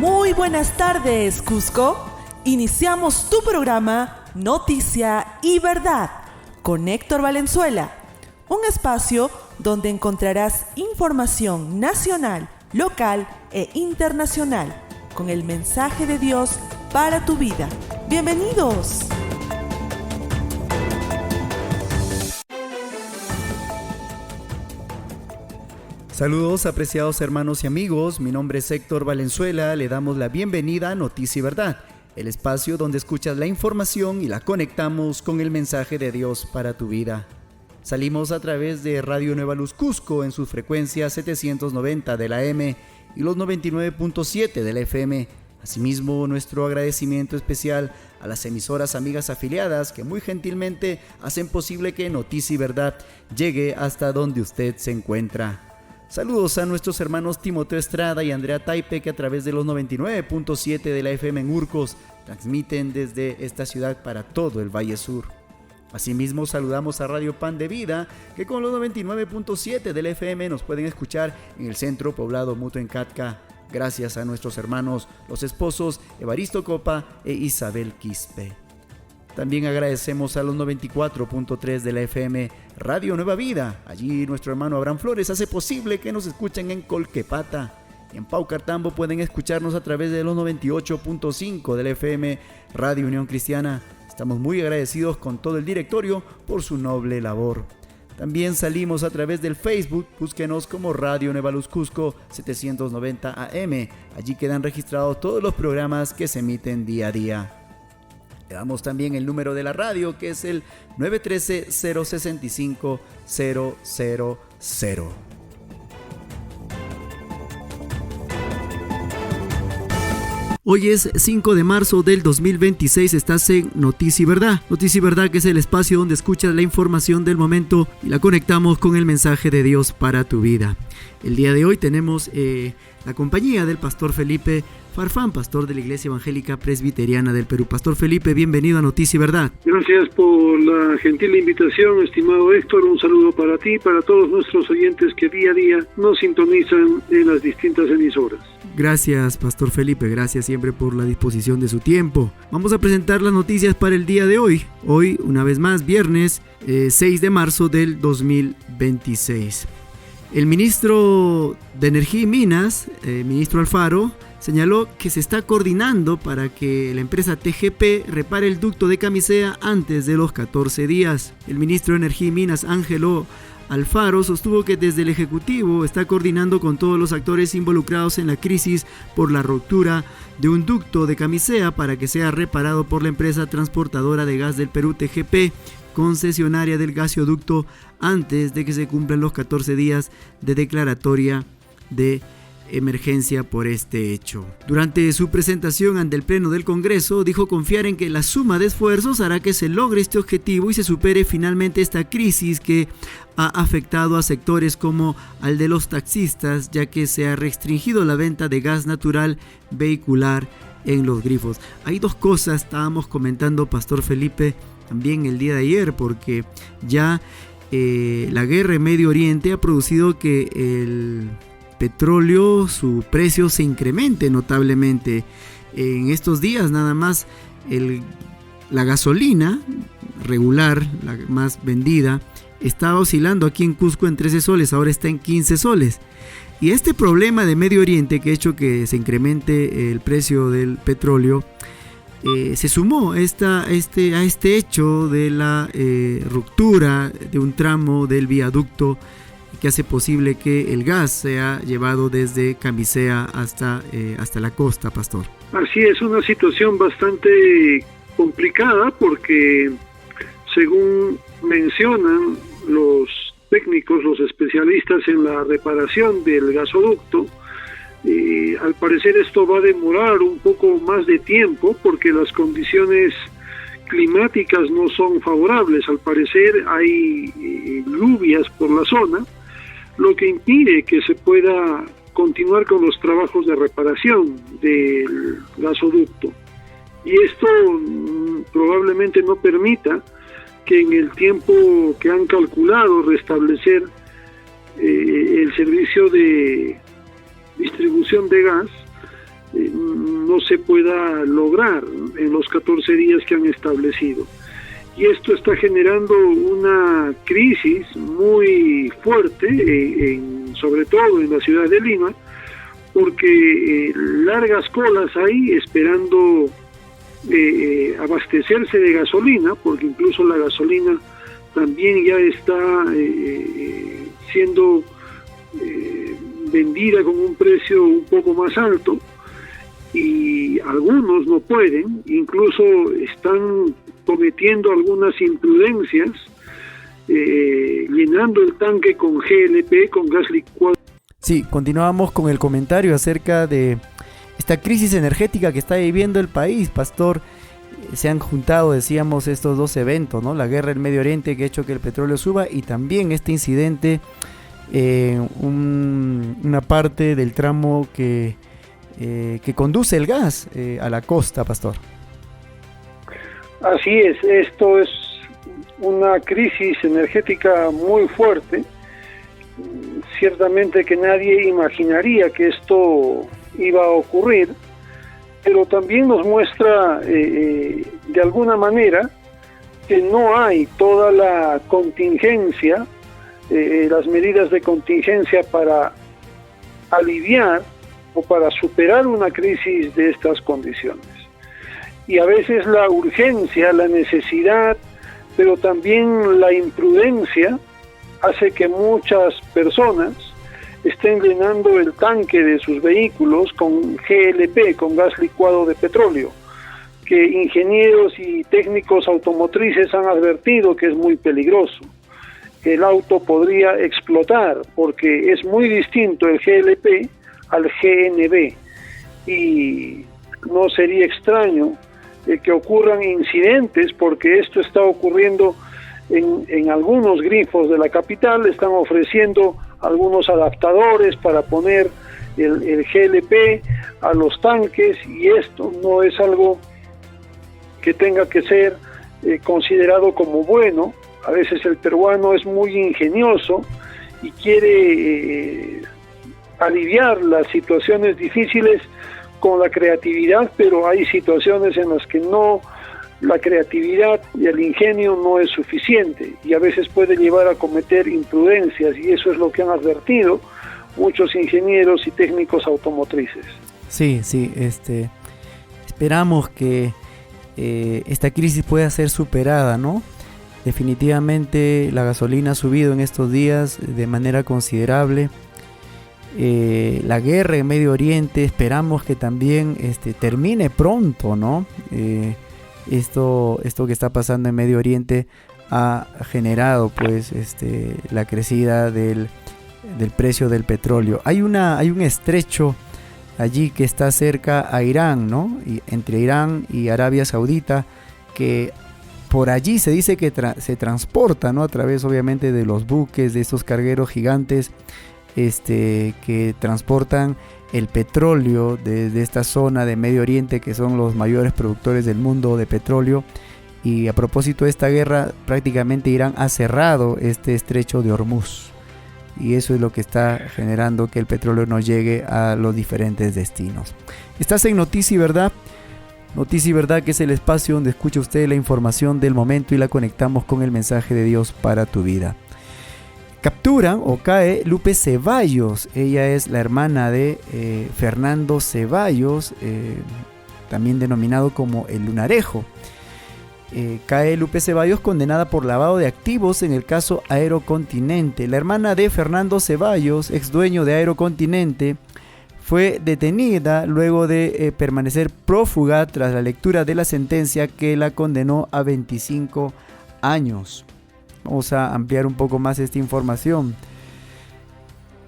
Muy buenas tardes, Cusco. Iniciamos tu programa Noticia y Verdad con Héctor Valenzuela, un espacio donde encontrarás información nacional, local e internacional con el mensaje de Dios para tu vida. ¡Bienvenidos! Saludos apreciados hermanos y amigos, mi nombre es Héctor Valenzuela, le damos la bienvenida a Noticia y Verdad, el espacio donde escuchas la información y la conectamos con el mensaje de Dios para tu vida. Salimos a través de Radio Nueva Luz Cusco en sus frecuencias 790 de la AM y los 99.7 de la FM. Asimismo, nuestro agradecimiento especial a las emisoras amigas afiliadas que muy gentilmente hacen posible que Noticia y Verdad llegue hasta donde usted se encuentra. Saludos a nuestros hermanos Timoteo Estrada y Andrea Taipe, que a través de los 99.7 de la FM en Urcos transmiten desde esta ciudad para todo el Valle Sur. Asimismo, saludamos a Radio Pan de Vida, que con los 99.7 de la FM nos pueden escuchar en el centro poblado Muto en Catca, gracias a nuestros hermanos, los esposos Evaristo Copa e Isabel Quispe. También agradecemos a los 94.3 de la FM Radio Nueva Vida. Allí nuestro hermano Abraham Flores hace posible que nos escuchen en Colquepata. En Paucartambo pueden escucharnos a través de los 98.5 de la FM Radio Unión Cristiana. Estamos muy agradecidos con todo el directorio por su noble labor. También salimos a través del Facebook, búsquenos como Radio Nueva Luz Cusco 790 AM. Allí quedan registrados todos los programas que se emiten día a día. Le damos también el número de la radio, que es el 913-065-000. Hoy es 5 de marzo del 2026, estás en Noticia y Verdad. Noticia y Verdad, que es el espacio donde escuchas la información del momento y la conectamos con el mensaje de Dios para tu vida. El día de hoy tenemos la compañía del Pastor Felipe Farfán, pastor de la Iglesia Evangélica Presbiteriana del Perú. Pastor Felipe, bienvenido a Noticia y Verdad. Gracias por la gentil invitación, estimado Héctor. Un saludo para ti y para todos nuestros oyentes que día a día nos sintonizan en las distintas emisoras. Gracias, Pastor Felipe, gracias siempre por la disposición de su tiempo. Vamos a presentar las noticias para el día de hoy. Hoy, una vez más, viernes 6 de marzo del 2026. El ministro de Energía y Minas, ministro Alfaro, señaló que se está coordinando para que la empresa TGP repare el ducto de Camisea antes de los 14 días. El ministro de Energía y Minas, Ángelo Alfaro, sostuvo que desde el Ejecutivo está coordinando con todos los actores involucrados en la crisis por la ruptura de un ducto de Camisea para que sea reparado por la empresa transportadora de gas del Perú, TGP, concesionaria del gasoducto, antes de que se cumplan los 14 días de declaratoria de emergencia por este hecho. Durante su presentación ante el Pleno del Congreso, dijo confiar en que la suma de esfuerzos hará que se logre este objetivo y se supere finalmente esta crisis que ha afectado a sectores como al de los taxistas, ya que se ha restringido la venta de gas natural vehicular en los grifos. Hay dos cosas, estábamos comentando, Pastor Felipe, también el día de ayer, porque ya la guerra en Medio Oriente ha producido que el petróleo, su precio se incremente notablemente. En estos días nada más la gasolina regular, la más vendida, estaba oscilando aquí en Cusco en 13 soles, ahora está en 15 soles. Y este problema de Medio Oriente que ha hecho que se incremente el precio del petróleo, se sumó a este hecho de la ruptura de un tramo del viaducto que hace posible que el gas sea llevado desde Camisea hasta la costa, Pastor. Así es, una situación bastante complicada porque, según mencionan los técnicos, los especialistas en la reparación del gasoducto, al parecer esto va a demorar un poco más de tiempo porque las condiciones climáticas no son favorables. Al parecer hay lluvias por la zona, lo que impide que se pueda continuar con los trabajos de reparación del gasoducto. Y esto probablemente no permita que en el tiempo que han calculado restablecer el servicio de distribución de gas no se pueda lograr en los 14 días que han establecido. Y esto está generando una crisis muy fuerte, sobre todo en la ciudad de Lima, porque largas colas hay esperando abastecerse de gasolina, porque incluso la gasolina también ya está siendo vendida con un precio un poco más alto, y algunos no pueden, incluso están cometiendo algunas imprudencias, llenando el tanque con GLP, con gas licuado. Sí, continuamos con el comentario acerca de esta crisis energética que está viviendo el país, Pastor. Se han juntado, decíamos, estos dos eventos, ¿no? La guerra en Medio Oriente, que ha hecho que el petróleo suba, y también este incidente, una parte del tramo que conduce el gas a la costa, Pastor. Así es, esto es una crisis energética muy fuerte. Ciertamente que nadie imaginaría que esto iba a ocurrir, pero también nos muestra de alguna manera que no hay toda la contingencia, las medidas de contingencia para aliviar o para superar una crisis de estas condiciones. Y a veces la urgencia, la necesidad, pero también la imprudencia hace que muchas personas estén llenando el tanque de sus vehículos con GLP, con gas licuado de petróleo, que ingenieros y técnicos automotrices han advertido que es muy peligroso. El auto podría explotar porque es muy distinto el GLP al GNB, y no sería extraño que ocurran incidentes, porque esto está ocurriendo en algunos grifos de la capital. Están ofreciendo algunos adaptadores para poner el GLP a los tanques, y esto no es algo que tenga que ser considerado como bueno. A veces el peruano es muy ingenioso y quiere aliviar las situaciones difíciles con la creatividad, pero hay situaciones en las que no, la creatividad y el ingenio no es suficiente, y a veces puede llevar a cometer imprudencias, y eso es lo que han advertido muchos ingenieros y técnicos automotrices. Sí, esperamos que esta crisis pueda ser superada, ¿no? Definitivamente la gasolina ha subido en estos días de manera considerable. La guerra en Medio Oriente, esperamos que también termine pronto, ¿no? Esto que está pasando en Medio Oriente ha generado pues la crecida del precio del petróleo. Hay un estrecho allí que está cerca a Irán, ¿no? Entre Irán y Arabia Saudita, que por allí se dice que se transporta, ¿no? A través obviamente de los buques, de estos cargueros gigantes que transportan el petróleo de esta zona de Medio Oriente, que son los mayores productores del mundo de petróleo. Y a propósito de esta guerra, prácticamente Irán ha cerrado este estrecho de Hormuz, y eso es lo que está generando que el petróleo no llegue a los diferentes destinos. Estás en Noticia y Verdad. Noticia y Verdad, que es el espacio donde escucha usted la información del momento y la conectamos con el mensaje de Dios para tu vida. Capturan o cae Lupe Ceballos. Ella es la hermana de Fernando Ceballos, también denominado como el Lunarejo. Cae Lupe Ceballos, condenada por lavado de activos en el caso Aerocontinente. La hermana de Fernando Ceballos, ex dueño de Aerocontinente, fue detenida luego de permanecer prófuga tras la lectura de la sentencia que la condenó a 25 años. Vamos a ampliar un poco más esta información.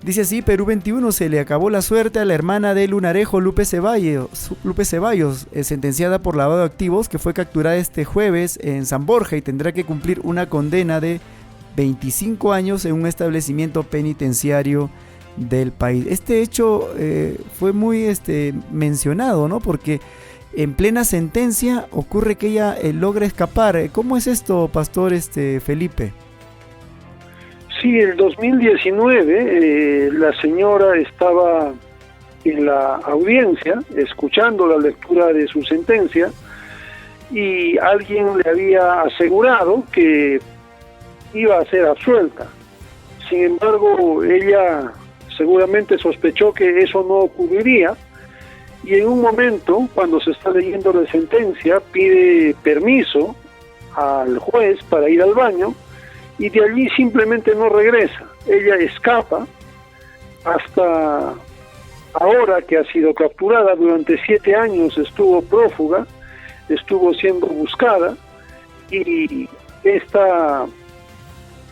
Dice así: Perú 21, se le acabó la suerte a la hermana de Lunarejo, Lupe Ceballos, sentenciada por lavado de activos, que fue capturada este jueves en San Borja y tendrá que cumplir una condena de 25 años en un establecimiento penitenciario del país. Este hecho fue muy mencionado, ¿no? Porque en plena sentencia ocurre que ella logra escapar. ¿Cómo es esto, Pastor Felipe? Sí, el 2019 la señora estaba en la audiencia, escuchando la lectura de su sentencia, y alguien le había asegurado que iba a ser absuelta. Sin embargo, ella seguramente sospechó que eso no ocurriría, y en un momento, cuando se está leyendo la sentencia, pide permiso al juez para ir al baño, y de allí simplemente no regresa. Ella escapa hasta ahora que ha sido capturada. Durante 7 años estuvo prófuga, estuvo siendo buscada, y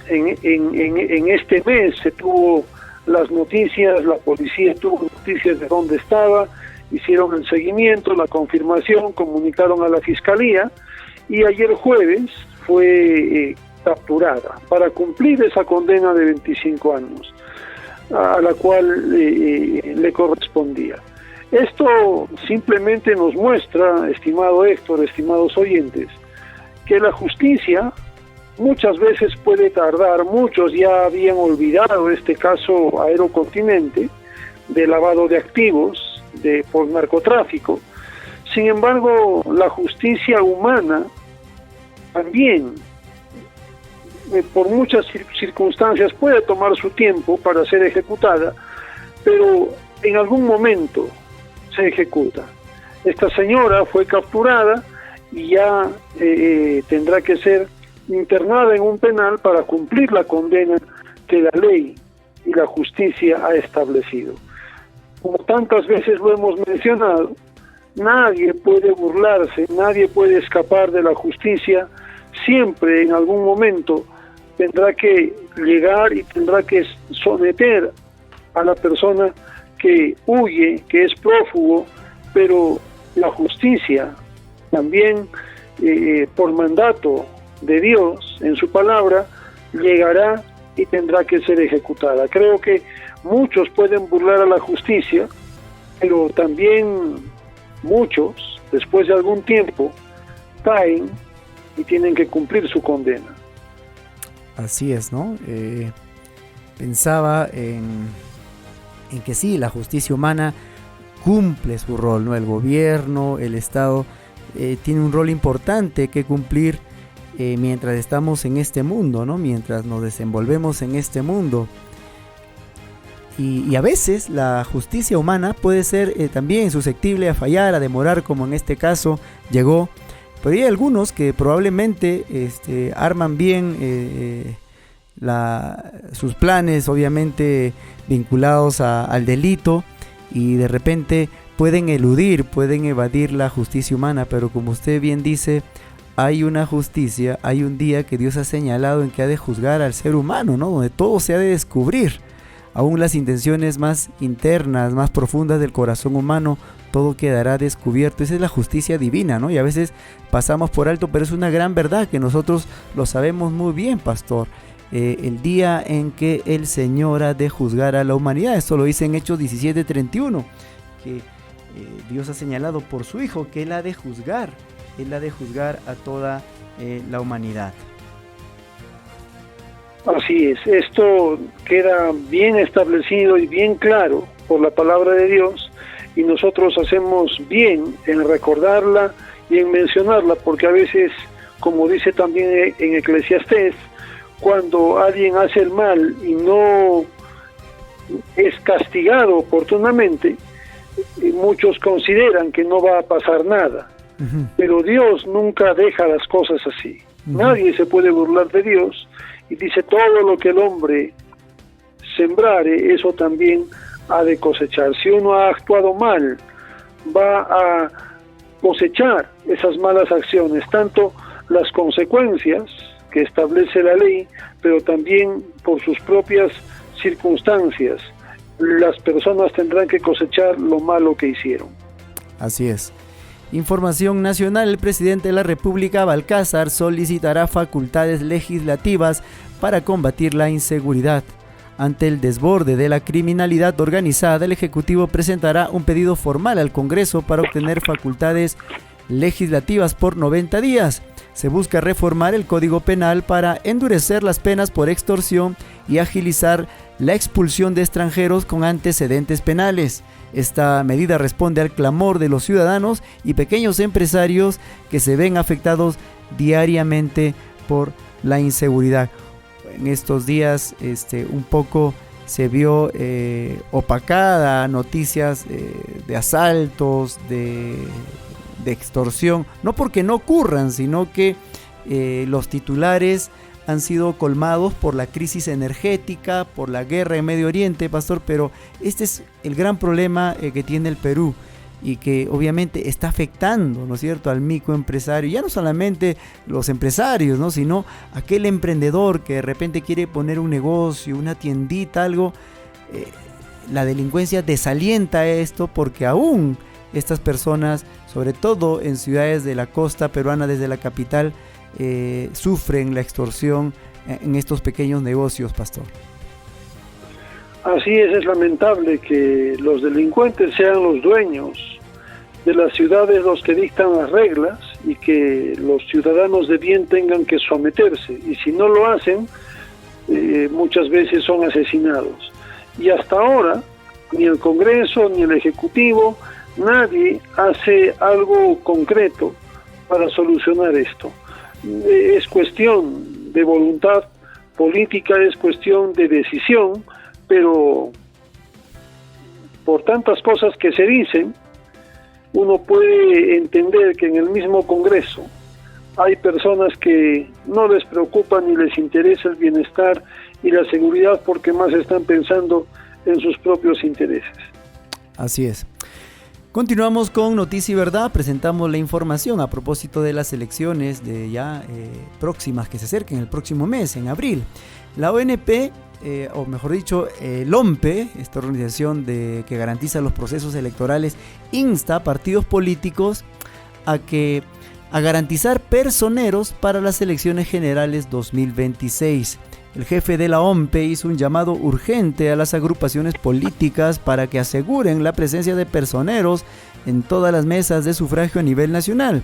en este mes se tuvo las noticias, la policía tuvo noticias de dónde estaba, hicieron el seguimiento, la confirmación, comunicaron a la fiscalía, y ayer jueves fue capturada para cumplir esa condena de 25 años a la cual le correspondía. Esto simplemente nos muestra, estimado Héctor, estimados oyentes, que la justicia muchas veces puede tardar. Muchos ya habían olvidado este caso Aerocontinente de lavado de activos por narcotráfico. Sin embargo, la justicia humana también, por muchas circunstancias, puede tomar su tiempo para ser ejecutada, pero en algún momento se ejecuta. Esta señora fue capturada y ya tendrá que ser internada en un penal para cumplir la condena que la ley y la justicia ha establecido. Como tantas veces lo hemos mencionado, nadie puede burlarse, nadie puede escapar de la justicia. Siempre en algún momento tendrá que llegar y tendrá que someter a la persona que huye, que es prófugo, pero la justicia también, por mandato de Dios, en su palabra, llegará y tendrá que ser ejecutada. Creo que muchos pueden burlar a la justicia, pero también muchos, después de algún tiempo, caen y tienen que cumplir su condena. Así es, ¿no? Pensaba en que sí, la justicia humana cumple su rol, ¿no? El gobierno, el Estado tiene un rol importante que cumplir mientras estamos en este mundo, ¿no? Mientras nos desenvolvemos en este mundo. Y a veces la justicia humana puede ser también susceptible a fallar, a demorar, como en este caso llegó. Pero hay algunos que probablemente arman bien sus planes, obviamente vinculados al delito, y de repente pueden evadir la justicia humana. Pero como usted bien dice, hay una justicia, hay un día que Dios ha señalado en que ha de juzgar al ser humano, ¿no? Donde todo se ha de descubrir, aún las intenciones más internas, más profundas del corazón humano, todo quedará descubierto. Esa es la justicia divina, ¿no? Y a veces pasamos por alto, pero es una gran verdad que nosotros lo sabemos muy bien, pastor. El día en que el Señor ha de juzgar a la humanidad. Esto lo dice en Hechos 17:31, que Dios ha señalado por su Hijo que Él ha de juzgar a toda la humanidad. Así es, esto queda bien establecido y bien claro por la palabra de Dios, y nosotros hacemos bien en recordarla y en mencionarla, porque a veces, como dice también en Eclesiastés, cuando alguien hace el mal y no es castigado oportunamente, muchos consideran que no va a pasar nada. Uh-huh. Pero Dios nunca deja las cosas así. Uh-huh. Nadie se puede burlar de Dios, y dice: todo lo que el hombre sembrare, eso también ha de cosechar. Si uno ha actuado mal, va a cosechar esas malas acciones, tanto las consecuencias que establece la ley, pero también por sus propias circunstancias. Las personas tendrán que cosechar lo malo que hicieron. Así es. Información nacional: el presidente de la República, Balcázar, solicitará facultades legislativas para combatir la inseguridad. Ante el desborde de la criminalidad organizada, el Ejecutivo presentará un pedido formal al Congreso para obtener facultades legislativas por 90 días. Se busca reformar el Código Penal para endurecer las penas por extorsión y agilizar la expulsión de extranjeros con antecedentes penales. Esta medida responde al clamor de los ciudadanos y pequeños empresarios que se ven afectados diariamente por la inseguridad. En estos días un poco se vio opacada noticias de asaltos, de extorsión, no porque no ocurran, sino que los titulares han sido colmados por la crisis energética, por la guerra en Medio Oriente, pastor, pero este es el gran problema que tiene el Perú y que obviamente está afectando, ¿no es cierto?, al microempresario, ya no solamente los empresarios, ¿no?, sino aquel emprendedor que de repente quiere poner un negocio, una tiendita, algo. La delincuencia desalienta esto porque aún estas personas, sobre todo en ciudades de la costa peruana, desde la capital, sufren la extorsión en estos pequeños negocios, pastor. Así es lamentable que los delincuentes sean los dueños de las ciudades los que dictan las reglas y que los ciudadanos de bien tengan que someterse, y si no lo hacen, muchas veces son asesinados. Y hasta ahora, ni el Congreso ni el Ejecutivo, nadie hace algo concreto para solucionar esto. Es cuestión de voluntad política, es cuestión de decisión, pero por tantas cosas que se dicen, uno puede entender que en el mismo Congreso hay personas que no les preocupa ni les interesa el bienestar y la seguridad porque más están pensando en sus propios intereses. Así es. Continuamos con Noticia y Verdad, presentamos la información a propósito de las elecciones de ya próximas que se acerquen el próximo mes, en abril. La ONP, o mejor dicho, el OMPE, esta organización que garantiza los procesos electorales, insta a partidos políticos a garantizar personeros para las elecciones generales 2026. El jefe de la OMPE hizo un llamado urgente a las agrupaciones políticas para que aseguren la presencia de personeros en todas las mesas de sufragio a nivel nacional.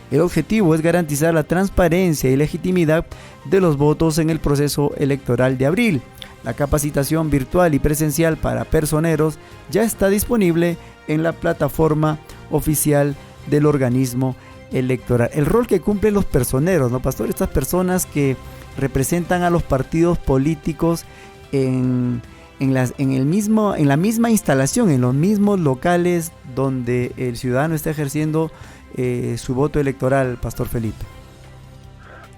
El objetivo es garantizar la transparencia y legitimidad de los votos en el proceso electoral de abril. La capacitación virtual y presencial para personeros ya está disponible en la plataforma oficial del organismo electoral. El rol que cumplen los personeros, ¿no, pastor? Estas personas que representan a los partidos políticos en la misma instalación, en los mismos locales donde el ciudadano está ejerciendo su voto electoral, pastor Felipe.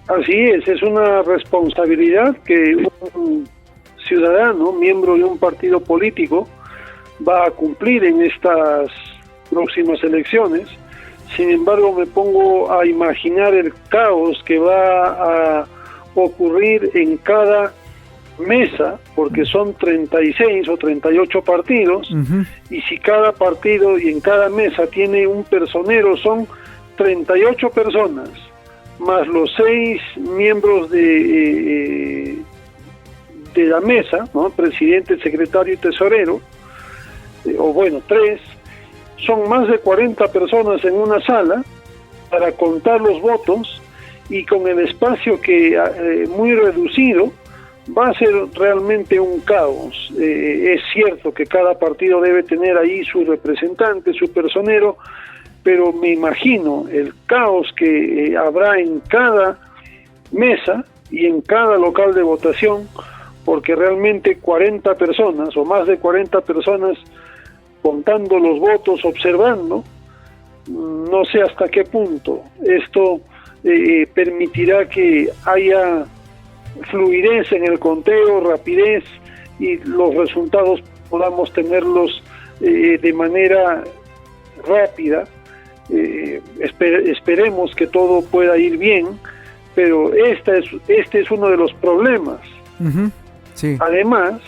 Así es una responsabilidad que un ciudadano, miembro de un partido político, va a cumplir en estas próximas elecciones. Sin embargo, me pongo a imaginar el caos que va a ocurrir en cada mesa, porque son 36 o 38 partidos, y si cada partido y en cada mesa tiene un personero, son 38 personas, más los 6 miembros de la mesa, ¿no?, presidente, secretario y tesorero, o bueno, 3, son más de 40 personas en una sala para contar los votos, y con el espacio que muy reducido va a ser realmente un caos. Es cierto que cada partido debe tener ahí su representante, su personero, pero me imagino el caos que habrá en cada mesa y en cada local de votación, porque realmente 40 personas o más de 40 personas contando los votos, observando, no sé hasta qué punto esto permitirá que haya fluidez en el conteo, rapidez, y los resultados podamos tenerlos de manera rápida. Esperemos que todo pueda ir bien, pero este es uno de los problemas. Sí. Además,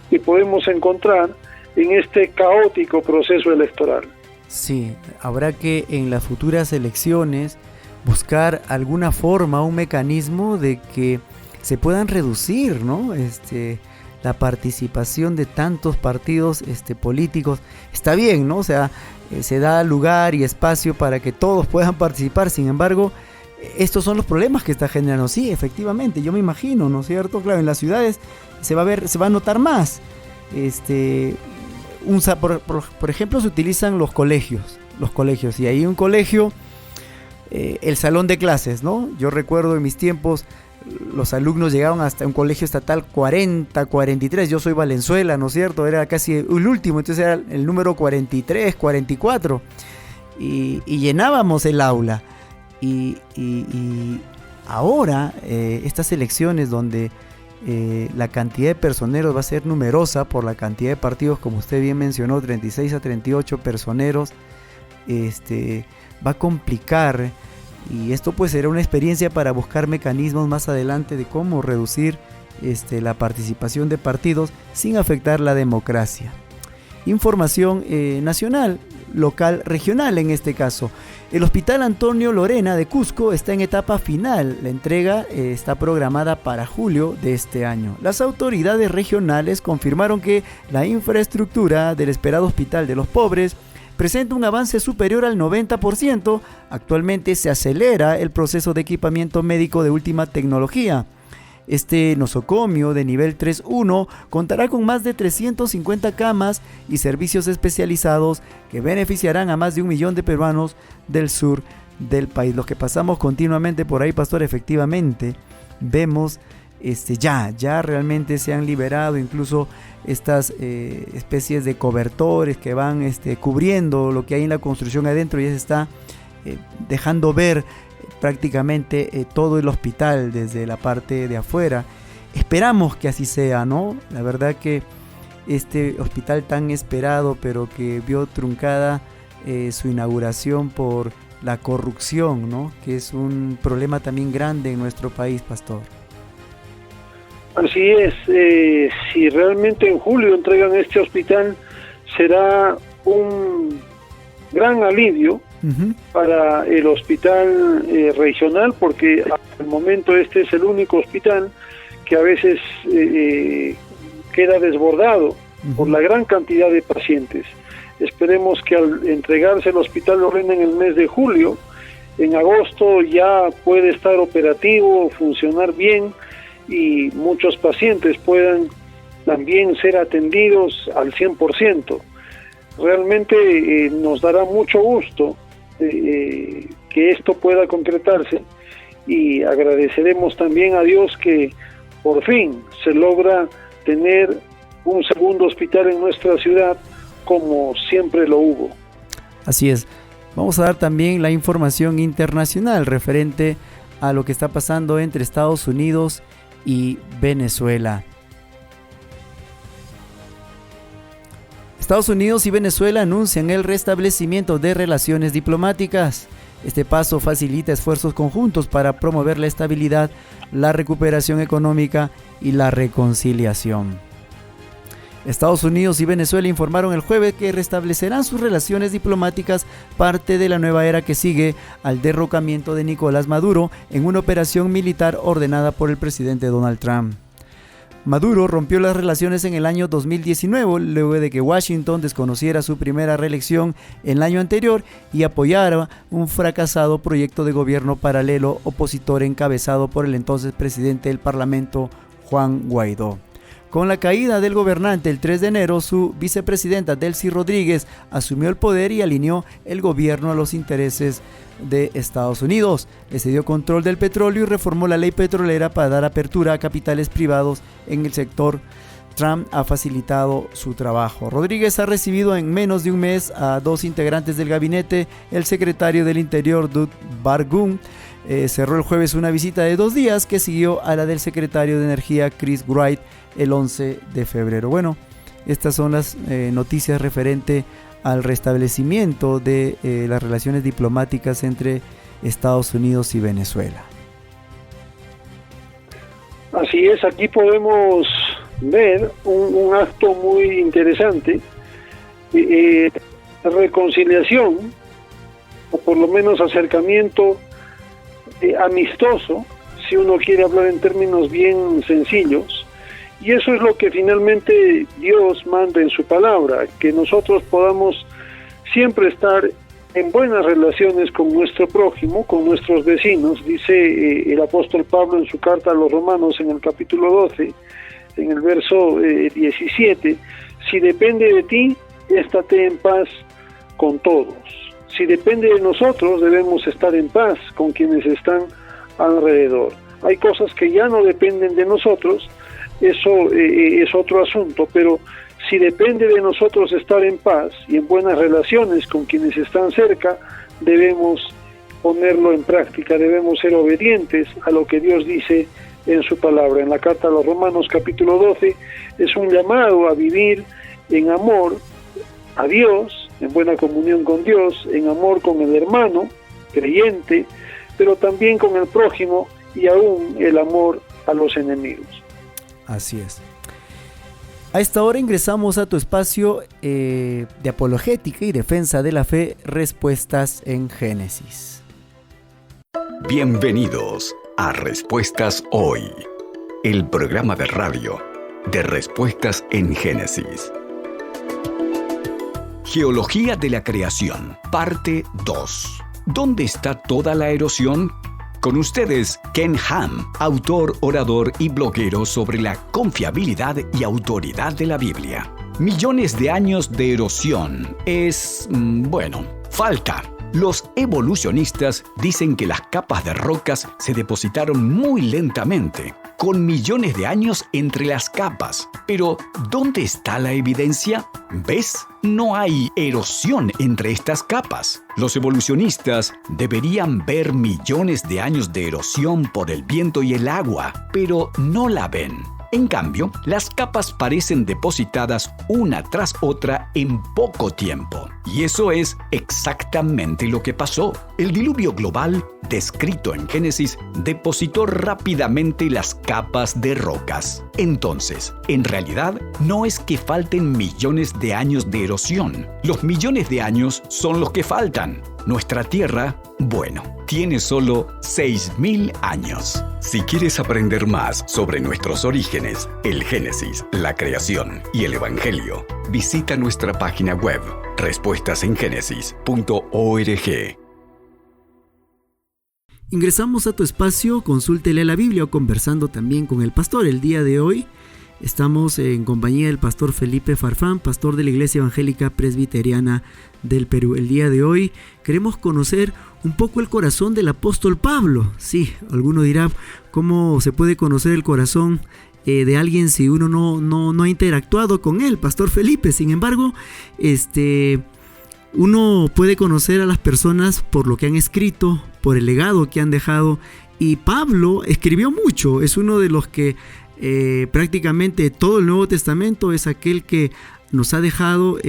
que podemos encontrar en este caótico proceso electoral. Sí, habrá que en las futuras elecciones buscar alguna forma, un mecanismo de que se puedan reducir, ¿no?, la participación de tantos partidos políticos. Está bien, ¿no? O sea, se da lugar y espacio para que todos puedan participar. Sin embargo, estos son los problemas que está generando. Sí, efectivamente, yo me imagino, ¿no es cierto? Claro, en las ciudades se va a notar más. Por ejemplo, se utilizan los colegios, y ahí un colegio, el salón de clases, ¿no? Yo recuerdo en mis tiempos, los alumnos llegaban hasta un colegio estatal 40, 43, yo soy Valenzuela, ¿no es cierto? Era casi el último, entonces era el número 43, 44, y llenábamos el aula, y ahora estas elecciones donde la cantidad de personeros va a ser numerosa por la cantidad de partidos, como usted bien mencionó, 36 a 38 personeros, va a complicar, y esto pues será una experiencia para buscar mecanismos más adelante de cómo reducir la participación de partidos sin afectar la democracia. Información nacional, local, regional en este caso. El Hospital Antonio Lorena de Cusco está en etapa final. La entrega está programada para julio de este año. Las autoridades regionales confirmaron que la infraestructura del esperado Hospital de los Pobres presenta un avance superior al 90%. Actualmente se acelera el proceso de equipamiento médico de última tecnología. Este nosocomio de nivel 3.1 contará con más de 350 camas y servicios especializados que beneficiarán a más de 1 millón de peruanos del sur del país. Los que pasamos continuamente por ahí, pastor, efectivamente vemos ya realmente se han liberado incluso estas especies de cobertores que van cubriendo lo que hay en la construcción adentro, y ya se está dejando ver prácticamente todo el hospital desde la parte de afuera. Esperamos que así sea, ¿no? La verdad que este hospital tan esperado, pero que vio truncada su inauguración por la corrupción, ¿no? Que es un problema también grande en nuestro país, pastor. Así es, si realmente en julio entregan este hospital, será un gran alivio para el hospital regional, porque al momento este es el único hospital que a veces queda desbordado por la gran cantidad de pacientes. Esperemos que al entregarse el Hospital Lorena en el mes de julio, en agosto ya puede estar operativo, funcionar bien, y muchos pacientes puedan también ser atendidos al 100%. Realmente nos dará mucho gusto que esto pueda concretarse, y agradeceremos también a Dios que por fin se logra tener un segundo hospital en nuestra ciudad, como siempre lo hubo. Así es. Vamos a dar también la información internacional referente a lo que está pasando entre Estados Unidos y Venezuela. Estados Unidos y Venezuela anuncian el restablecimiento de relaciones diplomáticas. Este paso facilita esfuerzos conjuntos para promover la estabilidad, la recuperación económica y la reconciliación. Estados Unidos y Venezuela informaron el jueves que restablecerán sus relaciones diplomáticas, parte de la nueva era que sigue al derrocamiento de Nicolás Maduro en una operación militar ordenada por el presidente Donald Trump. Maduro rompió las relaciones en el año 2019, luego de que Washington desconociera su primera reelección el año anterior y apoyara un fracasado proyecto de gobierno paralelo opositor encabezado por el entonces presidente del Parlamento, Juan Guaidó. Con la caída del gobernante el 3 de enero, su vicepresidenta Delcy Rodríguez asumió el poder y alineó el gobierno a los intereses de Estados Unidos. Le cedió control del petróleo y reformó la ley petrolera para dar apertura a capitales privados en el sector. Trump ha facilitado su trabajo. Rodríguez ha recibido en menos de un mes a 2 integrantes del gabinete. El secretario del Interior, Doug Burgum, cerró el jueves una visita de 2 días que siguió a la del secretario de Energía, Chris Wright, el 11 de febrero. Bueno, estas son las noticias referente al restablecimiento de las relaciones diplomáticas entre Estados Unidos y Venezuela. Así es, aquí podemos ver un acto muy interesante, reconciliación, o por lo menos acercamiento amistoso, si uno quiere hablar en términos bien sencillos. Y eso es lo que finalmente Dios manda en su palabra, que nosotros podamos siempre estar en buenas relaciones con nuestro prójimo, con nuestros vecinos. Dice el apóstol Pablo en su carta a los Romanos en el capítulo 12, en el verso 17, si depende de ti, estate en paz con todos. Si depende de nosotros, debemos estar en paz con quienes están alrededor. Hay cosas que ya no dependen de nosotros, eso es otro asunto, pero si depende de nosotros estar en paz y en buenas relaciones con quienes están cerca, debemos ponerlo en práctica, debemos ser obedientes a lo que Dios dice en su palabra. En la carta a los Romanos capítulo 12 es un llamado a vivir en amor a Dios, en buena comunión con Dios, en amor con el hermano creyente, pero también con el prójimo y aún el amor a los enemigos. Así es. A esta hora ingresamos a tu espacio de apologética y defensa de la fe, Respuestas en Génesis. Bienvenidos a Respuestas Hoy, el programa de radio de Respuestas en Génesis. Geología de la creación, parte 2. ¿Dónde está toda la erosión? Con ustedes, Ken Ham, autor, orador y bloguero sobre la confiabilidad y autoridad de la Biblia. Millones de años de erosión falta. Los evolucionistas dicen que las capas de rocas se depositaron muy lentamente, con millones de años entre las capas. Pero, ¿dónde está la evidencia? ¿Ves? No hay erosión entre estas capas. Los evolucionistas deberían ver millones de años de erosión por el viento y el agua, pero no la ven. En cambio, las capas parecen depositadas una tras otra en poco tiempo. Y eso es exactamente lo que pasó. El diluvio global, descrito en Génesis, depositó rápidamente las capas de rocas. Entonces, en realidad, no es que falten millones de años de erosión. Los millones de años son los que faltan. Nuestra Tierra, tiene solo 6.000 años. Si quieres aprender más sobre nuestros orígenes, el Génesis, la creación y el Evangelio, visita nuestra página web, respuestasengenesis.org. Ingresamos a tu espacio, consúltele la Biblia o conversando también con el pastor. El día de hoy estamos en compañía del pastor Felipe Farfán, pastor de la Iglesia Evangélica Presbiteriana del Perú. El día de hoy queremos conocer un poco el corazón del apóstol Pablo. Sí, alguno dirá, ¿cómo se puede conocer el corazón de alguien si uno no ha interactuado con él, pastor Felipe? Sin embargo, uno puede conocer a las personas por lo que han escrito, por el legado que han dejado. Y Pablo escribió mucho, es uno de los que prácticamente todo el Nuevo Testamento es aquel que nos ha dejado,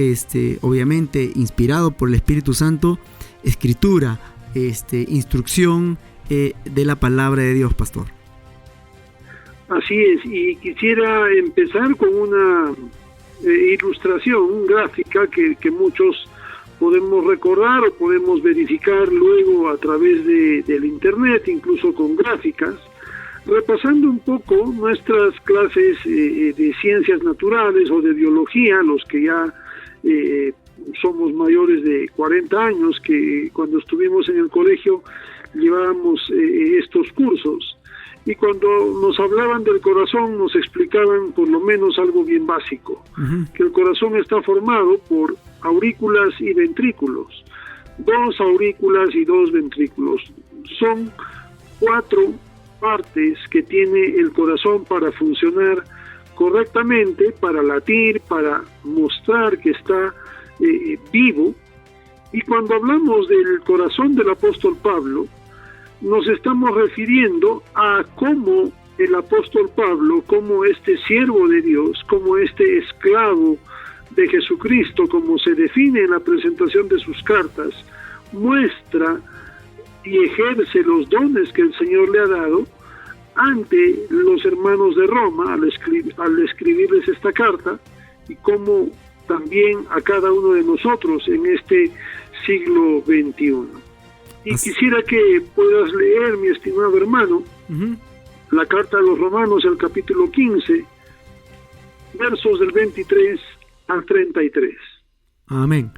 obviamente inspirado por el Espíritu Santo, escritura, instrucción de la palabra de Dios, pastor. Así es, y quisiera empezar con una ilustración gráfica que muchos podemos recordar o podemos verificar luego a través del internet, incluso con gráficas, repasando un poco nuestras clases de ciencias naturales o de biología, los que ya somos mayores de 40 años, que cuando estuvimos en el colegio llevábamos estos cursos, y cuando nos hablaban del corazón nos explicaban por lo menos algo bien básico, que el corazón está formado por aurículas y ventrículos, 2 aurículas y 2 ventrículos. Son 4 partes que tiene el corazón para funcionar correctamente, para latir, para mostrar que está vivo. Y cuando hablamos del corazón del apóstol Pablo, nos estamos refiriendo a cómo el apóstol Pablo, como este siervo de Dios, como este esclavo de Jesucristo, como se define en la presentación de sus cartas, muestra y ejerce los dones que el Señor le ha dado ante los hermanos de Roma al escribirles esta carta, y como también a cada uno de nosotros en este siglo XXI. Y quisiera que puedas leer, mi estimado hermano, la carta a los Romanos, el capítulo 15, versos del 23 al 33. Amén.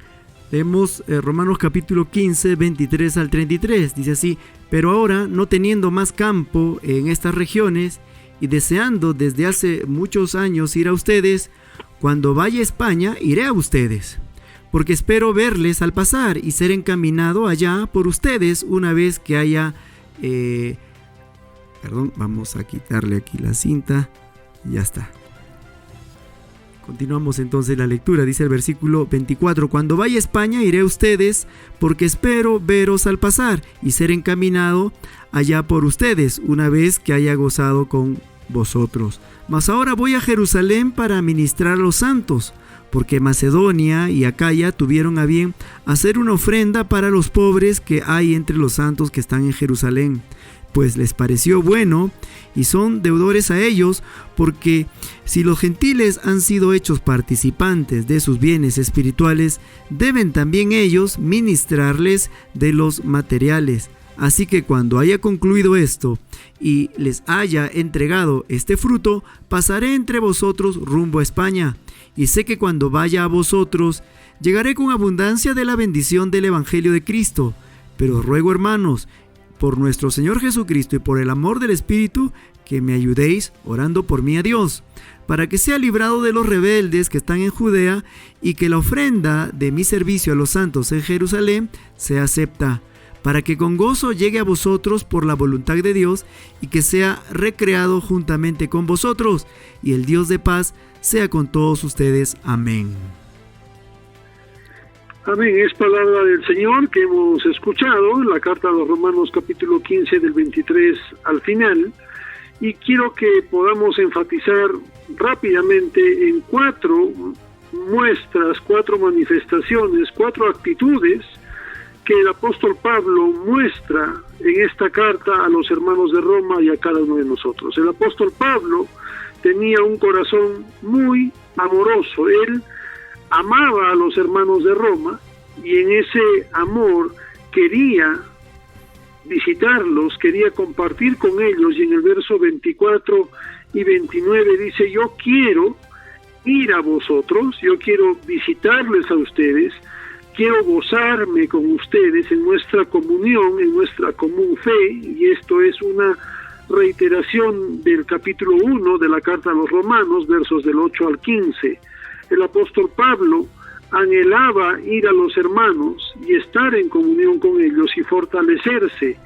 Leemos Romanos capítulo 15, 23 al 33. Dice así: pero ahora, no teniendo más campo en estas regiones, y deseando desde hace muchos años ir a ustedes. Cuando vaya a España, iré a ustedes, porque espero verles al pasar y ser encaminado allá por ustedes una vez que haya... vamos a quitarle aquí la cinta. Ya está. Continuamos entonces la lectura. Dice el versículo 24: Cuando vaya a España iré a ustedes, porque espero veros al pasar y ser encaminado allá por ustedes, una vez que haya gozado con vosotros. Mas ahora voy a Jerusalén para ministrar a los santos, porque Macedonia y Acaya tuvieron a bien hacer una ofrenda para los pobres que hay entre los santos que están en Jerusalén, pues les pareció bueno y son deudores a ellos, porque si los gentiles han sido hechos participantes de sus bienes espirituales, deben también ellos ministrarles de los materiales. Así que cuando haya concluido esto y les haya entregado este fruto, pasaré entre vosotros rumbo a España, y sé que cuando vaya a vosotros, llegaré con abundancia de la bendición del Evangelio de Cristo. Pero os ruego, hermanos, por nuestro Señor Jesucristo y por el amor del Espíritu, que me ayudéis orando por mí a Dios, para que sea librado de los rebeldes que están en Judea, y que la ofrenda de mi servicio a los santos en Jerusalén sea acepta, para que con gozo llegue a vosotros por la voluntad de Dios, y que sea recreado juntamente con vosotros, y el Dios de paz sea con todos ustedes. Amén. Amén, es palabra del Señor que hemos escuchado en la carta a los Romanos capítulo 15 del 23 al final, y quiero que podamos enfatizar rápidamente en 4 muestras, 4 manifestaciones, 4 actitudes que el apóstol Pablo muestra en esta carta a los hermanos de Roma y a cada uno de nosotros. El apóstol Pablo tenía un corazón muy amoroso. Él amaba a los hermanos de Roma y en ese amor quería visitarlos, quería compartir con ellos, y en el verso 24 y 29 dice: yo quiero ir a vosotros, yo quiero visitarles a ustedes, quiero gozarme con ustedes en nuestra comunión, en nuestra común fe, y esto es una reiteración del capítulo 1 de la carta a los Romanos, versos del 8 al 15. El apóstol Pablo anhelaba ir a los hermanos y estar en comunión con ellos y fortalecerse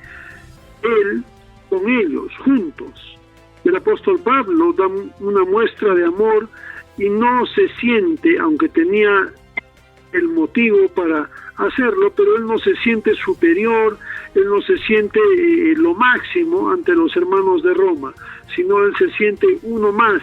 él con ellos juntos. El apóstol Pablo da una muestra de amor y no se siente, aunque tenía el motivo para hacerlo, pero él no se siente superior, él no se siente lo máximo ante los hermanos de Roma, sino él se siente uno más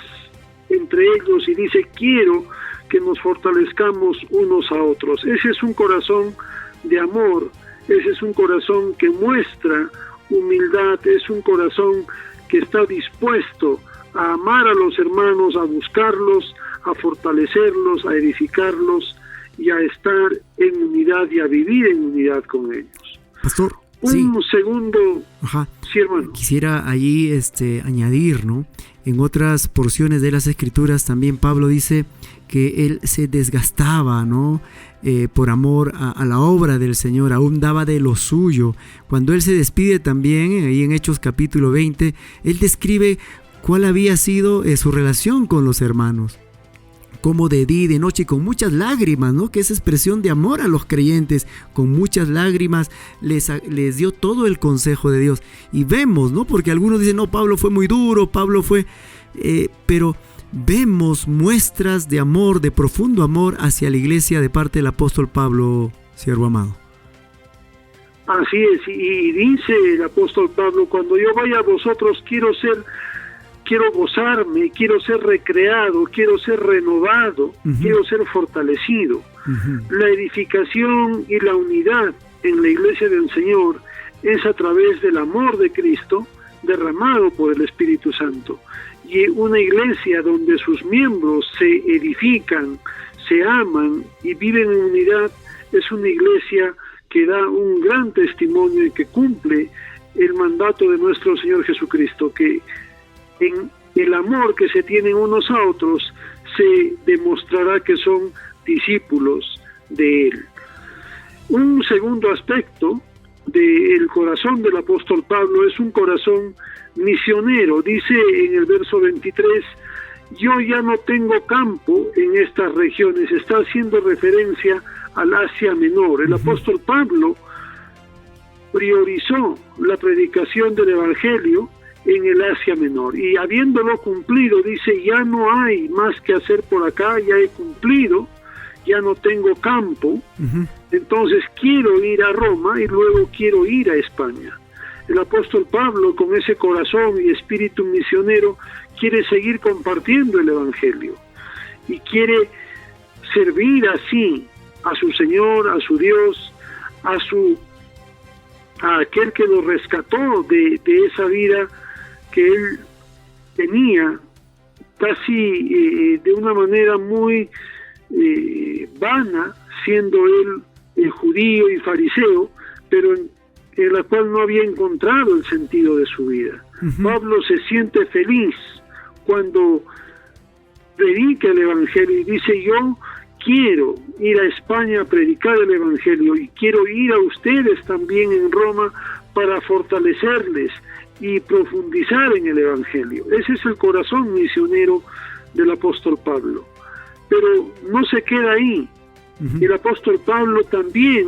entre ellos y dice: quiero que nos fortalezcamos unos a otros. Ese es un corazón de amor, ese es un corazón que muestra humildad, es un corazón que está dispuesto a amar a los hermanos, a buscarlos, a fortalecerlos, a edificarlos y a estar en unidad y a vivir en unidad con ellos. Pastor, un segundo. Ajá. Sí, hermano. Quisiera allí añadir, ¿no? En otras porciones de las Escrituras también Pablo dice que él se desgastaba, ¿no? Por amor a la obra del Señor, aún daba de lo suyo. Cuando él se despide también, ahí en Hechos capítulo 20, él describe cuál había sido su relación con los hermanos. Como de día y de noche, con muchas lágrimas, ¿no? Que es expresión de amor a los creyentes, con muchas lágrimas les dio todo el consejo de Dios. Y vemos, ¿no? Porque algunos dicen: no, Pablo fue muy duro, Pablo fue... pero vemos muestras de amor, de profundo amor hacia la iglesia de parte del apóstol Pablo, siervo amado. Así es, y dice el apóstol Pablo: cuando yo vaya a vosotros quiero gozarme, quiero ser recreado, quiero ser renovado, quiero ser fortalecido. La edificación y la unidad en la iglesia del Señor es a través del amor de Cristo derramado por el Espíritu Santo. Y una iglesia donde sus miembros se edifican, se aman y viven en unidad es una iglesia que da un gran testimonio y que cumple el mandato de nuestro Señor Jesucristo, que en el amor que se tienen unos a otros se demostrará que son discípulos de Él. Un segundo aspecto del corazón del apóstol Pablo es un corazón misionero. Dice en el verso 23, yo ya no tengo campo en estas regiones. Está haciendo referencia al Asia Menor. El apóstol Pablo priorizó la predicación del Evangelio en el Asia Menor, y habiéndolo cumplido, dice, ya no hay más que hacer por acá, ya he cumplido, ya no tengo campo, entonces quiero ir a Roma y luego quiero ir a España. El apóstol Pablo, con ese corazón y espíritu misionero, quiere seguir compartiendo el Evangelio y quiere servir así a su Señor, a su Dios, a aquel que lo rescató de esa vida que él tenía casi de una manera muy vana, siendo él judío y fariseo, pero en la cual no había encontrado el sentido de su vida. Pablo se siente feliz cuando predica el Evangelio y dice, yo quiero ir a España a predicar el Evangelio y quiero ir a ustedes también en Roma para fortalecerles y profundizar en el Evangelio. Ese es el corazón misionero del apóstol Pablo. Pero no se queda ahí. El apóstol Pablo también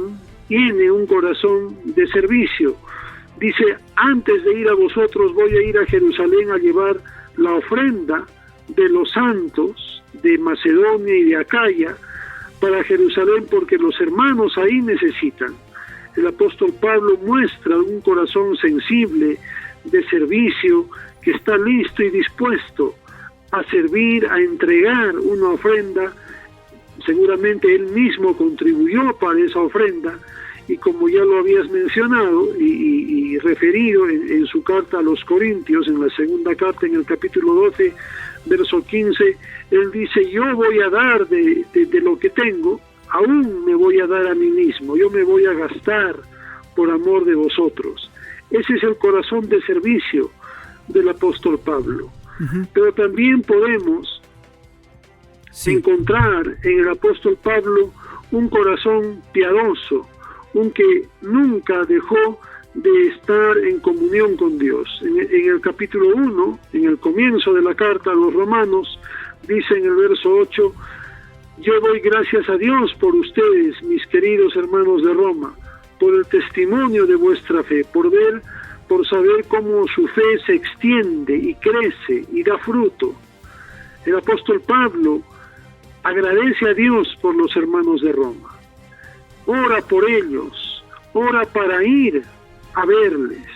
tiene un corazón de servicio. Dice, antes de ir a vosotros voy a ir a Jerusalén a llevar la ofrenda de los santos de Macedonia y de Acaya para Jerusalén, porque los hermanos ahí necesitan. El apóstol Pablo muestra un corazón sensible, de servicio, que está listo y dispuesto a servir, a entregar una ofrenda. Seguramente él mismo contribuyó para esa ofrenda, y como ya lo habías mencionado y referido en su carta a los Corintios, en la segunda carta, en el capítulo 12, verso 15, él dice, yo voy a dar de lo que tengo, aún me voy a dar a mí mismo, yo me voy a gastar por amor de vosotros. Ese es el corazón de servicio del apóstol Pablo. Pero también podemos encontrar en el apóstol Pablo un corazón piadoso, un que nunca dejó de estar en comunión con Dios. En el capítulo 1, en el comienzo de la carta a los Romanos, dice en el verso 8, yo doy gracias a Dios por ustedes, mis queridos hermanos de Roma, por el testimonio de vuestra fe, por saber cómo su fe se extiende y crece y da fruto. El apóstol Pablo agradece a Dios por los hermanos de Roma, ora por ellos, ora para ir a verles,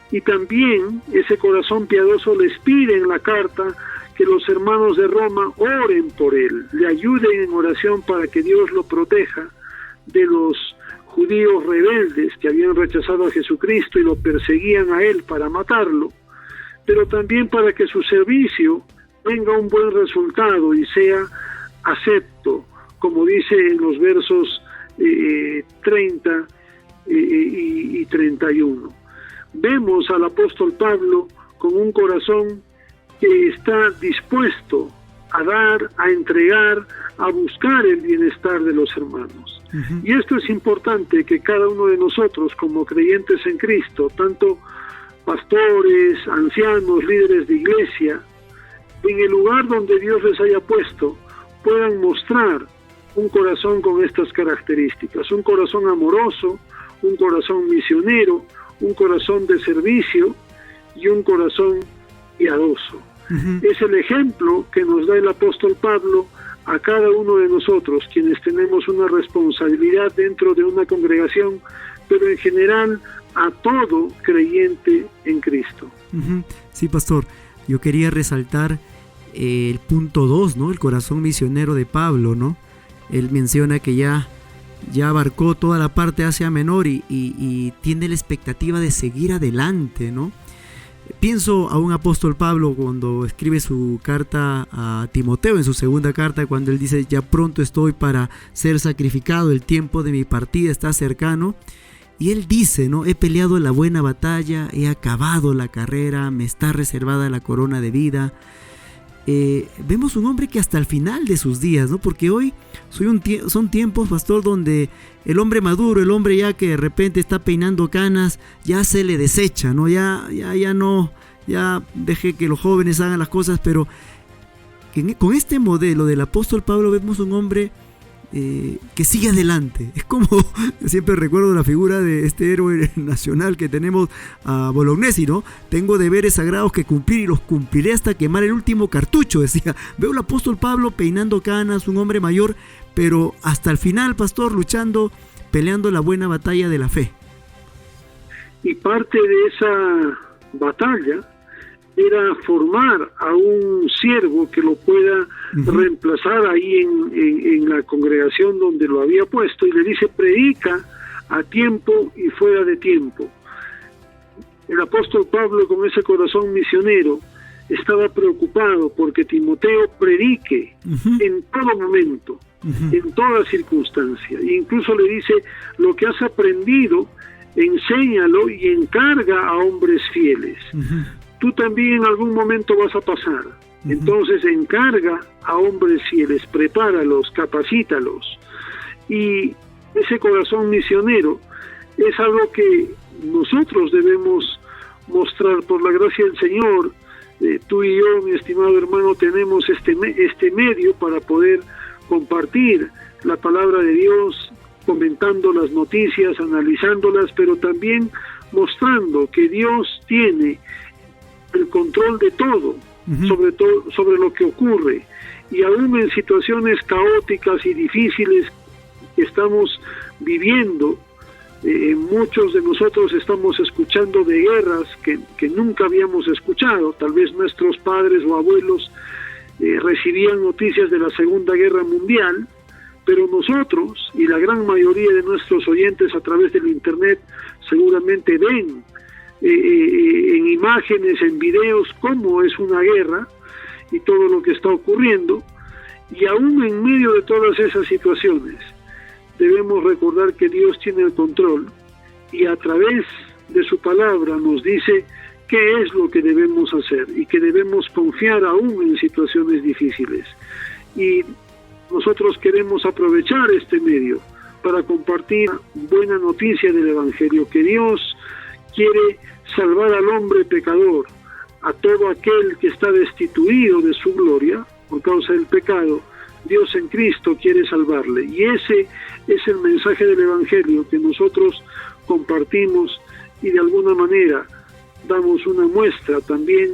y también ese corazón piadoso les pide en la carta que los hermanos de Roma oren por él, le ayuden en oración para que Dios lo proteja de los judíos rebeldes que habían rechazado a Jesucristo y lo perseguían a él para matarlo, pero también para que su servicio tenga un buen resultado y sea acepto, como dice en los versos 30 y 31. Vemos al apóstol Pablo con un corazón que está dispuesto a dar, a entregar, a buscar el bienestar de los hermanos. Y esto es importante, que cada uno de nosotros como creyentes en Cristo, tanto pastores, ancianos, líderes de iglesia, en el lugar donde Dios les haya puesto, puedan mostrar un corazón con estas características, un corazón amoroso, un corazón misionero, un corazón de servicio y un corazón piadoso. Es el ejemplo que nos da el apóstol Pablo a cada uno de nosotros, quienes tenemos una responsabilidad dentro de una congregación, pero en general a todo creyente en Cristo. Sí, pastor, yo quería resaltar el punto 2, ¿no? El corazón misionero de Pablo, ¿no? Él menciona que ya abarcó toda la parte Asia Menor y tiene la expectativa de seguir adelante, ¿no? Pienso a un apóstol Pablo cuando escribe su carta a Timoteo, en su segunda carta, cuando él dice, ya pronto estoy para ser sacrificado, el tiempo de mi partida está cercano. Y él dice, ¿no? He peleado la buena batalla, he acabado la carrera, me está reservada la corona de vida. vemos un hombre que hasta el final de sus días, ¿no? Porque hoy son tiempos, pastor, donde el hombre maduro, el hombre ya que de repente está peinando canas, ya se le desecha, ¿no? Ya deje que los jóvenes hagan las cosas, pero con este modelo del apóstol Pablo vemos un hombre que sigue adelante. Es como, siempre recuerdo la figura de este héroe nacional que tenemos, a Bolognesi, ¿no? Tengo deberes sagrados que cumplir y los cumpliré hasta quemar el último cartucho, decía. Veo al apóstol Pablo peinando canas, un hombre mayor, pero hasta el final, pastor, luchando, peleando la buena batalla de la fe. Y parte de esa batalla era formar a un siervo que lo pueda reemplazar ahí en la congregación donde lo había puesto, y le dice: predica a tiempo y fuera de tiempo. El apóstol Pablo, con ese corazón misionero, estaba preocupado porque Timoteo predique en todo momento, en toda circunstancia. E incluso le dice: lo que has aprendido, enséñalo y encarga a hombres fieles. Tú también en algún momento vas a pasar. Entonces encarga a hombres fieles, prepáralos, capacítalos. Y ese corazón misionero es algo que nosotros debemos mostrar por la gracia del Señor. Tú y yo, mi estimado hermano, tenemos este medio para poder compartir la palabra de Dios, comentando las noticias, analizándolas, pero también mostrando que Dios tiene el control de todo, sobre lo que ocurre, y aún en situaciones caóticas y difíciles que estamos viviendo, muchos de nosotros estamos escuchando de guerras que nunca habíamos escuchado. Tal vez nuestros padres o abuelos recibían noticias de la Segunda Guerra Mundial, pero nosotros y la gran mayoría de nuestros oyentes a través del internet seguramente ven en imágenes, en videos, cómo es una guerra y todo lo que está ocurriendo. Y aún en medio de todas esas situaciones debemos recordar que Dios tiene el control, y a través de su palabra nos dice qué es lo que debemos hacer y que debemos confiar aún en situaciones difíciles. Y nosotros queremos aprovechar este medio para compartir buena noticia del Evangelio, que Dios quiere salvar al hombre pecador, a todo aquel que está destituido de su gloria por causa del pecado. Dios en Cristo quiere salvarle, y ese es el mensaje del Evangelio que nosotros compartimos, y de alguna manera damos una muestra también,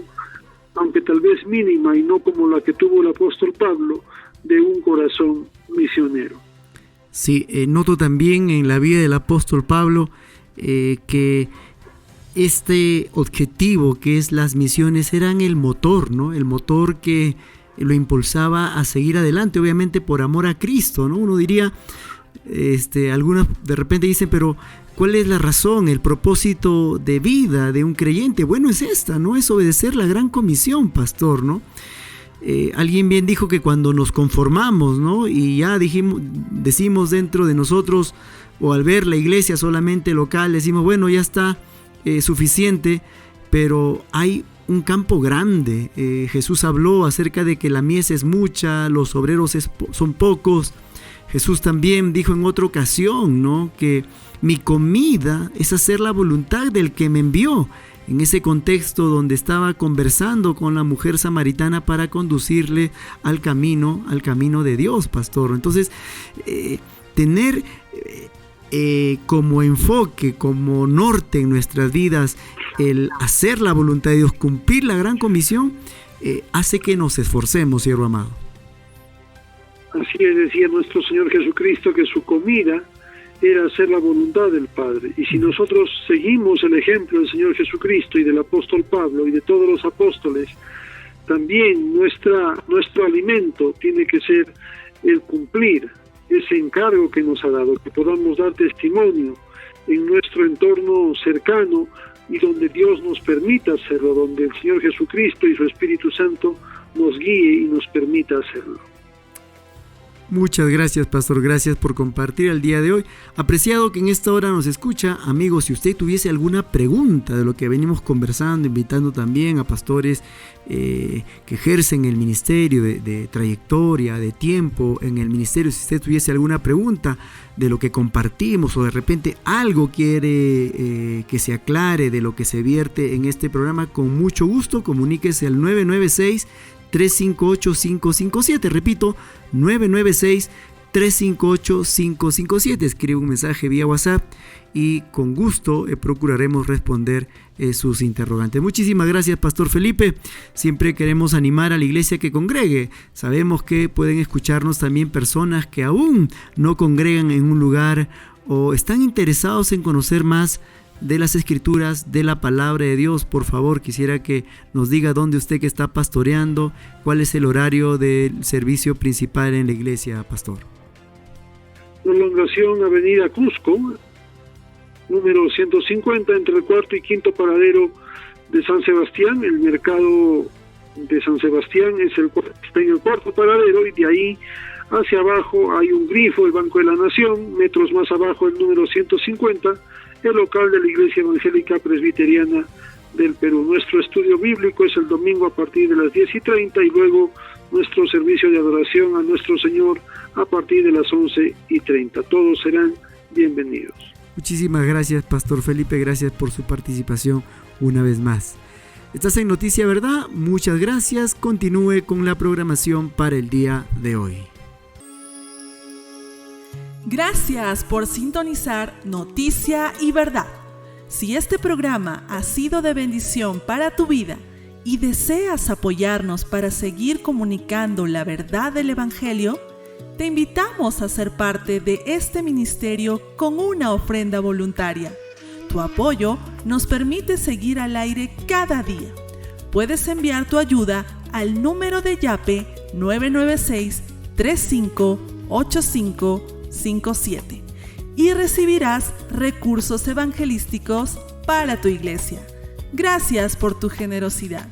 aunque tal vez mínima y no como la que tuvo el apóstol Pablo, de un corazón misionero. Sí, noto también en la vida del apóstol Pablo que este objetivo, que es las misiones, eran el motor, ¿no? El motor que lo impulsaba a seguir adelante, obviamente por amor a Cristo, ¿no? Uno diría, algunos de repente dicen, pero ¿cuál es la razón, el propósito de vida de un creyente? Bueno, es esta, ¿no? Es obedecer la gran comisión, pastor, ¿no? Alguien bien dijo que cuando nos conformamos, ¿no? Y ya decimos dentro de nosotros, o al ver la iglesia solamente local, decimos, bueno, ya está suficiente, pero hay un campo grande. Jesús habló acerca de que la mies es mucha, los obreros son pocos. Jesús también dijo en otra ocasión, ¿no?, que mi comida es hacer la voluntad del que me envió, en ese contexto donde estaba conversando con la mujer samaritana para conducirle al camino de Dios, pastor. Entonces, tener como enfoque, como norte en nuestras vidas, el hacer la voluntad de Dios, cumplir la gran comisión, hace que nos esforcemos, siervo amado. Así es, decía nuestro Señor Jesucristo que su comida era hacer la voluntad del Padre. Y si nosotros seguimos el ejemplo del Señor Jesucristo y del apóstol Pablo y de todos los apóstoles, también nuestro alimento tiene que ser el cumplir ese encargo que nos ha dado, que podamos dar testimonio en nuestro entorno cercano y donde Dios nos permita hacerlo, donde el Señor Jesucristo y su Espíritu Santo nos guíe y nos permita hacerlo. Muchas gracias, pastor. Gracias por compartir el día de hoy. Apreciado que en esta hora nos escucha. Amigos, si usted tuviese alguna pregunta de lo que venimos conversando, invitando también a pastores que ejercen el ministerio de trayectoria, de tiempo en el ministerio, si usted tuviese alguna pregunta de lo que compartimos o de repente algo quiere que se aclare de lo que se vierte en este programa, con mucho gusto comuníquese al 996-358-557. Repito, 996-358-557. Escribe un mensaje vía WhatsApp y con gusto procuraremos responder sus interrogantes. Muchísimas gracias, Pastor Felipe. Siempre queremos animar a la iglesia que congregue. Sabemos que pueden escucharnos también personas que aún no congregan en un lugar o están interesados en conocer más de las Escrituras, de la palabra de Dios. Por favor, quisiera que nos diga dónde usted que está pastoreando, cuál es el horario del servicio principal en la iglesia, pastor. Prolongación Avenida Cusco, número 150, entre el cuarto y quinto paradero de San Sebastián. El mercado de San Sebastián está en el cuarto paradero, y de ahí hacia abajo hay un grifo, el Banco de la Nación. Metros más abajo, el número 150, el local de la Iglesia Evangélica Presbiteriana del Perú. Nuestro estudio bíblico es el domingo a partir de las 10:30 y luego nuestro servicio de adoración a nuestro Señor a partir de las 11:30. Todos serán bienvenidos. Muchísimas gracias, Pastor Felipe. Gracias por su participación una vez más. Estás en Noticia Verdad. Muchas gracias. Continúe con la programación para el día de hoy. Gracias por sintonizar Noticia y Verdad. Si este programa ha sido de bendición para tu vida y deseas apoyarnos para seguir comunicando la verdad del Evangelio, te invitamos a ser parte de este ministerio con una ofrenda voluntaria. Tu apoyo nos permite seguir al aire cada día. Puedes enviar tu ayuda al número de Yape 996-358557 y recibirás recursos evangelísticos para tu iglesia. Gracias por tu generosidad.